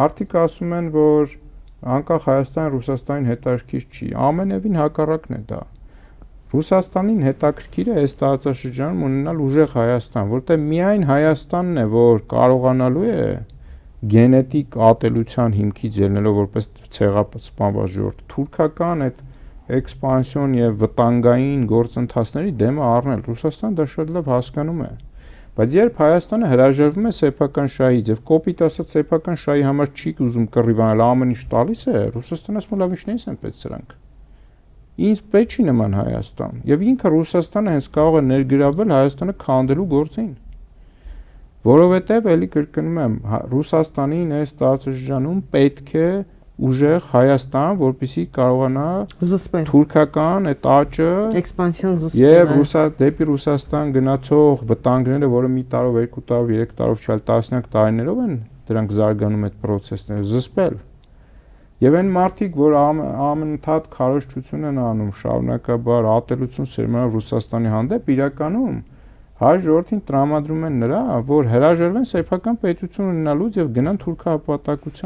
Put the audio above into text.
Մարդիկ ասում են, որ անկախ Հայաստան Ռուսաստանին հետաքրքիր չի, ամենևին հակառակն է դա։ Ռուսաստանին հետաքրքիր է այս տարածաշրջանում ունենալ ուժեղ Հայաստան, որտեղ միայն Հայաստանն է, որ կարողանալու է գենետիկ ատելության հիմքից ելնելով որպես ցեղասպանված ժողովուրդ թուրքական այդ էքսպանսիոն եւ վտանգային գործընթացների դեմը առնել։ Ռուսաստանը դա շատ լավ հասկանում է։ Բայց երբ Հայաստանը հրաժարվում է սեփական շահից եւ կոպիտ ասած սեփական շահի համար չի ուզում կռիվանալ, ամեն ինչ տալիս է, Ռուսաստանը ասում է լավ ինչնից են պետք սրանք։ Ինձ պետք չի նման Հայաստան։ Եվ ինքը Ռուսաստանը հենց կարող է ներգրավել Հայաստանը քանդելու գործին։ Որովհետեւ էլի կրկնում եմ, Ռուսաստանին այս տարածաշրջանում պետք է ուժեղ Հայաստան, որպեսզի կարողանա զսպել թուրքական այդ աճը էքսպանսիոն զսպել եւ դեպի Ռուսաստան գնացող վտանգները, որը մի տարով, 2 տարով, 3 տարով չալ տասնյակ տարիներով են դրանք զարգանում այդ process-ները զսպել։ Եվ այն մարդիկ, որ ամենաթաթ քարոզչություն են անում, շարունակաբար ատելություն սերմանով Ռուսաստանի հանդեպ, իրականում հայ ժողովրդին տրամադրում են նրա, որ հրաժարվեն սեփական պետություն ունենալուց եւ գնան թուրքահպատակության։